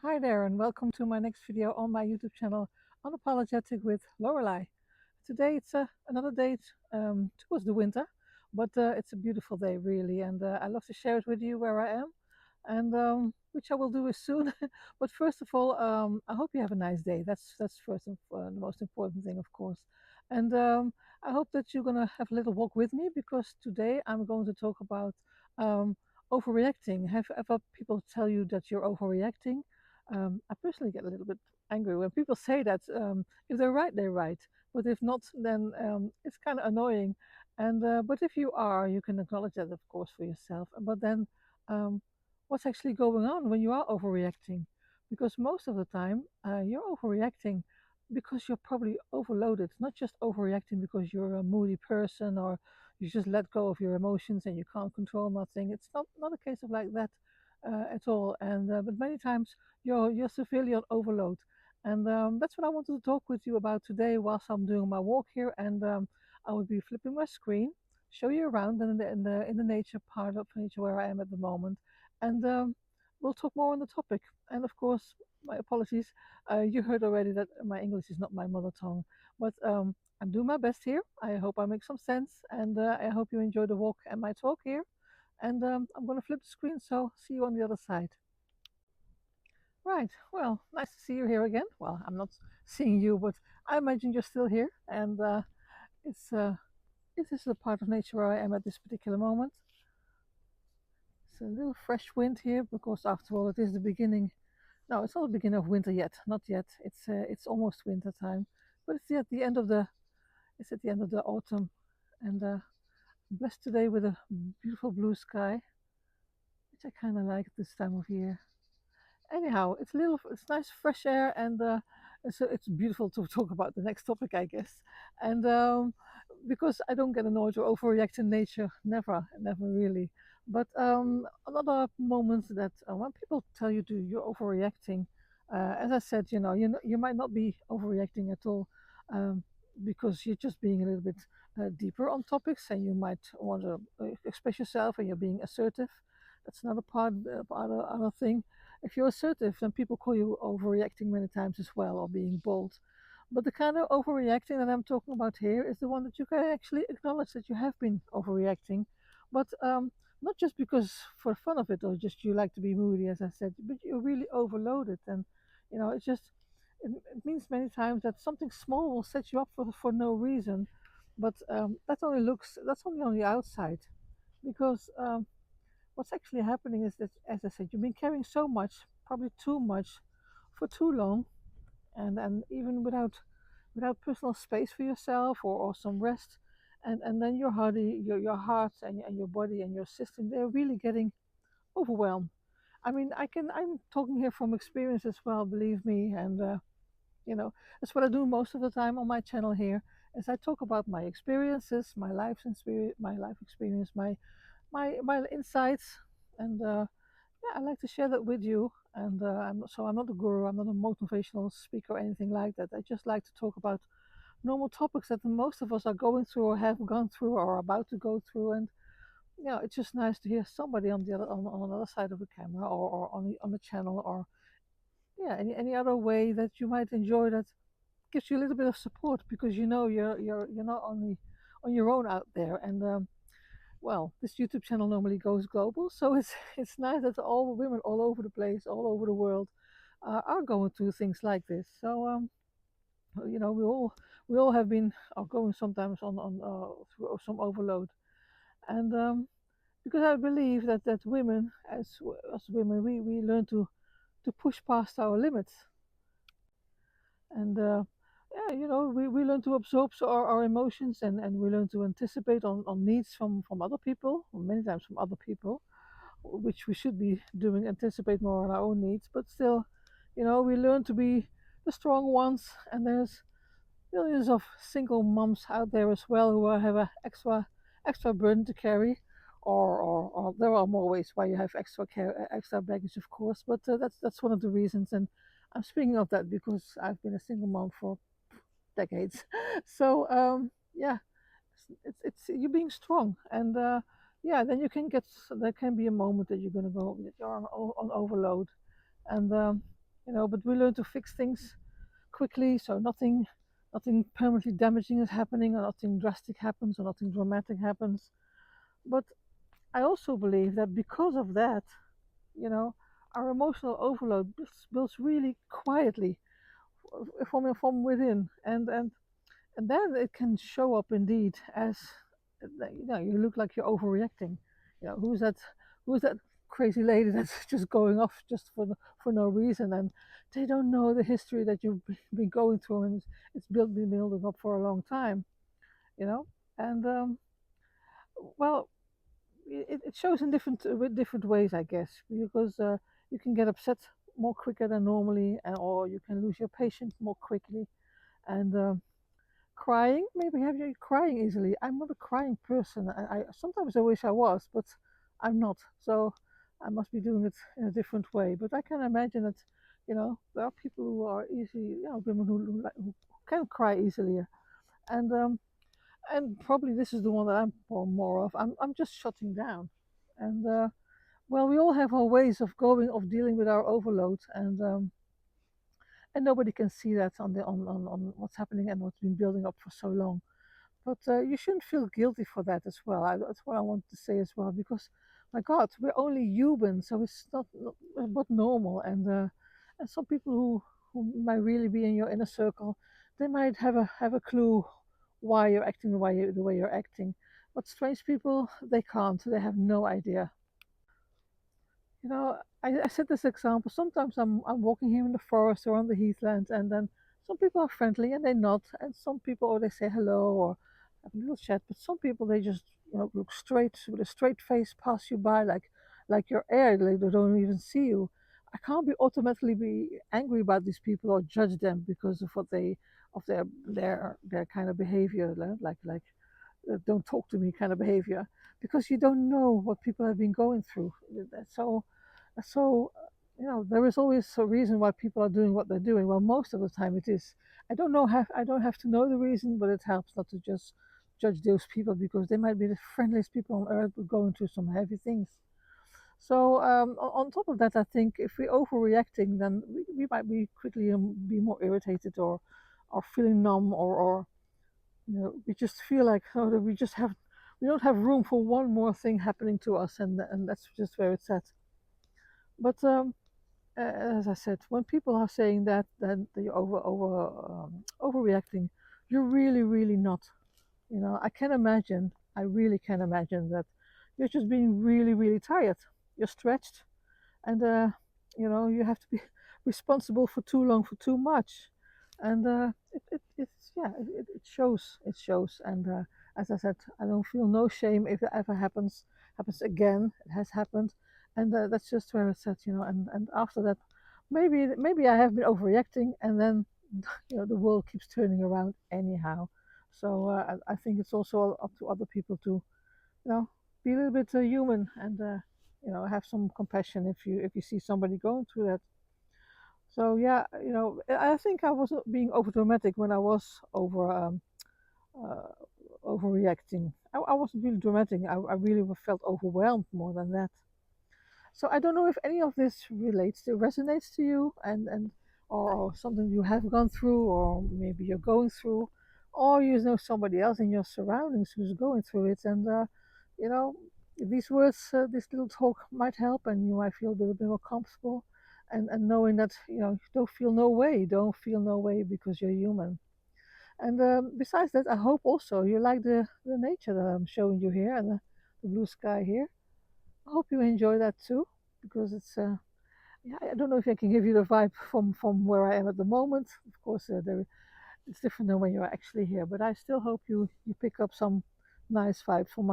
Hi there, and welcome to my next video on my YouTube channel, Unapologetic with Lorelai. Today it's another day towards the winter, but it's a beautiful day, really, and I love to share it with you where I am, and which I will do as soon. But first of all, I hope you have a nice day. That's first and the most important thing, of course. And I hope that you're gonna have a little walk with me because today I'm going to talk about um, overreacting. Have ever people tell you that you're overreacting? I personally get a little bit angry when people say that. If they're right, they're right. But if not, then it's kind of annoying. And but if you are, you can acknowledge that, of course, for yourself. But then, um, what's actually going on when you are overreacting? Because most of the time, you're overreacting because you're probably overloaded. Not just overreacting because you're a moody person or you just let go of your emotions and you can't control nothing. It's not a case of like that at all. And but many times you're severely on overload. And that's what I wanted to talk with you about today whilst I'm doing my walk here. And I will be flipping my screen, show you around in the nature part of nature where I am at the moment, and we'll talk more on the topic. And of course, my apologies. You heard already that my English is not my mother tongue, but I'm doing my best here. I hope I make some sense, and I hope you enjoy the walk and my talk here. And I'm going to flip the screen, so see you on the other side. Right. Well, nice to see you here again. Well, I'm not seeing you, but I imagine you're still here. And it's this is the part of nature where I am at this particular moment. It's a little fresh wind here because, after all, it is the beginning. No, it's not the beginning of winter yet. Not yet. It's almost winter time, but it's at the end of the autumn, and blessed today with a beautiful blue sky, which I kind of like this time of year. Anyhow, it's nice fresh air, and it's beautiful to talk about the next topic, I guess. And because I don't get annoyed or overreact in nature, never really. But another moment that when people tell you to you're overreacting, as I said, you might not be overreacting at all, um, because you're just being a little bit deeper on topics, and you might want to express yourself, and you're being assertive. That's another other thing. If you're assertive, then people call you overreacting many times as well, or being bold. But the kind of overreacting that I'm talking about here is the one that you can actually acknowledge that you have been overreacting, but not just because for fun of it or just you like to be moody, as I said, but you're really overloaded, and it's just it means many times that something small will set you up for no reason, but that's only on the outside, because what's actually happening is that, as I said, you've been carrying so much, probably too much, for too long, and even without personal space for yourself or some rest, and then your heart and your body and your system, they're really getting overwhelmed. I mean, I'm talking here from experience as well, believe me, and that's what I do most of the time on my channel here, is I talk about my experiences, my life experience, my insights, and yeah, I like to share that with you. And I'm not a guru, I'm not a motivational speaker or anything like that. I just like to talk about normal topics that most of us are going through or have gone through or are about to go through. And it's just nice to hear somebody on the other side of the camera, or on the channel, or yeah, any other way that you might enjoy, that gives you a little bit of support, because you're not only on your own out there. And well, this YouTube channel normally goes global, so it's nice that all women all over the place, all over the world, are going through things like this. So we all have been are going sometimes on through some overload, and because I believe that women, as women, we learn to push past our limits, and yeah, we learn to absorb our emotions, and we learn to anticipate on needs from other people, many times from other people, which we should be doing, anticipate more on our own needs. But still, we learn to be the strong ones. And there's millions of single moms out there as well who have a extra burden to carry, or there are more ways why you have extra baggage, of course. But that's one of the reasons. And I'm speaking of that because I've been a single mom for decades. So yeah, it's you being strong, and yeah, then there can be a moment that you're going to go that you're on overload, and but we learn to fix things quickly, so nothing permanently damaging is happening, or nothing drastic happens, or nothing dramatic happens. But I also believe that because of that, you know, our emotional overload builds really quietly from within, and then it can show up indeed as, you look like you're overreacting. Who's that crazy lady that's just going off just for no reason, and they don't know the history that you've been going through, and been building up for a long time, you know. And well, it shows in with different ways, I guess, because you can get upset more quicker than normally, or you can lose your patience more quickly. And crying, maybe have you crying easily. I'm not a crying person. I sometimes I wish I was, but I'm not. So I must be doing it in a different way. But I can imagine that, there are people who are easy, women who can cry easily, and probably this is the one that I'm more of. I'm just shutting down, and well, we all have our ways of dealing with our overload, and nobody can see that on what's happening and what's been building up for so long. But you shouldn't feel guilty for that as well. That's what I want to say as well, because my God, we're only human, so it's not but normal. And some people who might really be in your inner circle, they might have a clue why you're acting the way you're acting. But strange people, they can't. They have no idea. I set this example. Sometimes I'm walking here in the forest or on the heathland, and then some people are friendly and they nod, and some people, or they say hello or have a little chat. But some people, they just look straight with a straight face, pass you by like you're air. They don't even see you. I can't be automatically be angry about these people or judge them because of what they of their kind of behavior, like don't talk to me kind of behavior, because you don't know what people have been going through. So there is always a reason why people are doing what they're doing. Well, most of the time it is. I don't have to know the reason, but it helps not to just judge those people, because they might be the friendliest people on earth but going through some heavy things. So on top of that, I think if we're overreacting, then we might be quickly be more irritated, or feeling numb, or we just feel like, that we don't have room for one more thing happening to us, and that's just where it's at. But as I said, when people are saying that you're overreacting, you're really, really not. I can imagine. I really can imagine that you're just being really, really tired. You're stretched, and you have to be responsible for too long for too much, and it's yeah, it shows. It shows, and as I said, I don't feel no shame if it ever happens again. It has happened, and that's just where it's at. And after that, maybe I have been overreacting, and then the world keeps turning around anyhow. So I think it's also up to other people to you know be a little bit human, and have some compassion if you see somebody going through that. So yeah, I think I wasn't being over dramatic when I was uh, overreacting. I wasn't really dramatic. I really felt overwhelmed more than that. So I don't know if any of this resonates to you, and or something you have gone through, or maybe you're going through, or you know somebody else in your surroundings who's going through it, and you know these words, this little talk might help, and you might feel a little bit more comfortable, and knowing that don't feel no way because you're human. And besides that, I hope also you like the nature that I'm showing you here, and the blue sky here. I hope you enjoy that too, because it's yeah, I don't know if I can give you the vibe from where I am at the moment. Of course, it's different than when you're actually here, but I still hope you pick up some nice vibe from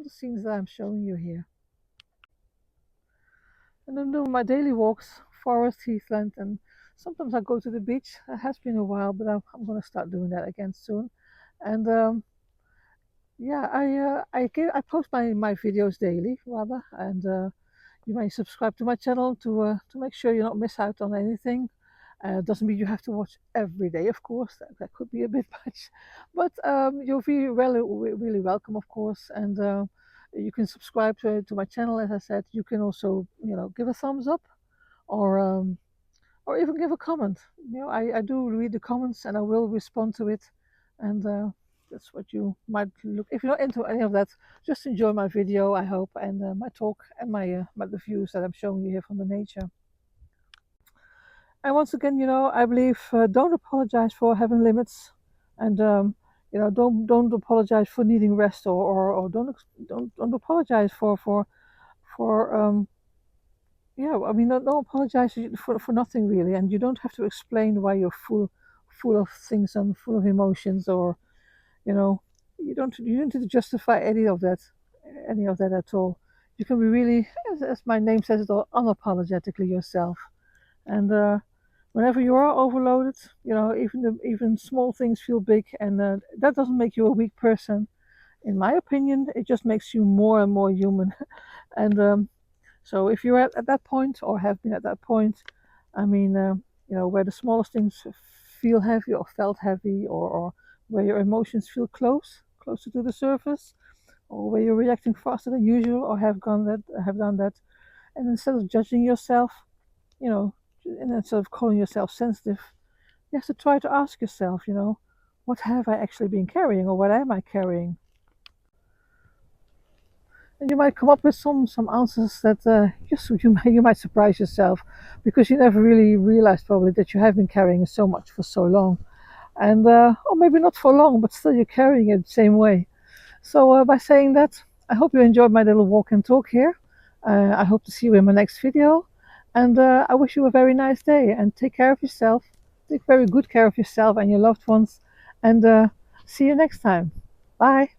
the scenes that I'm showing you here. And I'm doing my daily walks, forest, heathland, and sometimes I go to the beach. It has been a while, but I'm going to start doing that again soon. And yeah, I post my videos daily rather, and you may subscribe to my channel to make sure you don't miss out on anything. Doesn't mean you have to watch every day, of course. That could be a bit much, but you'll be really welcome, of course. And you can subscribe to my channel, as I said. You can also, give a thumbs up, or or even give a comment. I do read the comments and I will respond to it. And that's what you might look. If you're not into any of that, just enjoy my video, I hope, and my talk and my the views that I'm showing you here from the nature. And once again, I believe don't apologize for having limits, and don't apologize for needing rest, or don't apologize for yeah. I mean, don't apologize for nothing really, and you don't have to explain why you're full of things and full of emotions, or you know you don't need to justify any of that at all. You can be really, as my name says it all, unapologetically yourself. And whenever you are overloaded, even small things feel big, and that doesn't make you a weak person. In my opinion, it just makes you more and more human. And so, if you're at that point, or have been at that point, I mean, where the smallest things feel heavy or felt heavy, or where your emotions feel closer to the surface, or where you're reacting faster than usual, or have done that, and instead of judging yourself, you know, and instead of calling yourself sensitive, you have to try to ask yourself, what have I actually been carrying, or what am I carrying? And you might come up with some answers that you might surprise yourself, because you never really realized probably that you have been carrying so much for so long, and or maybe not for long, but still you're carrying it the same way. So by saying that, I hope you enjoyed my little walk and talk here. I hope to see you in my next video. And I wish you a very nice day, and take care of yourself. Take very good care of yourself and your loved ones. And see you next time. Bye.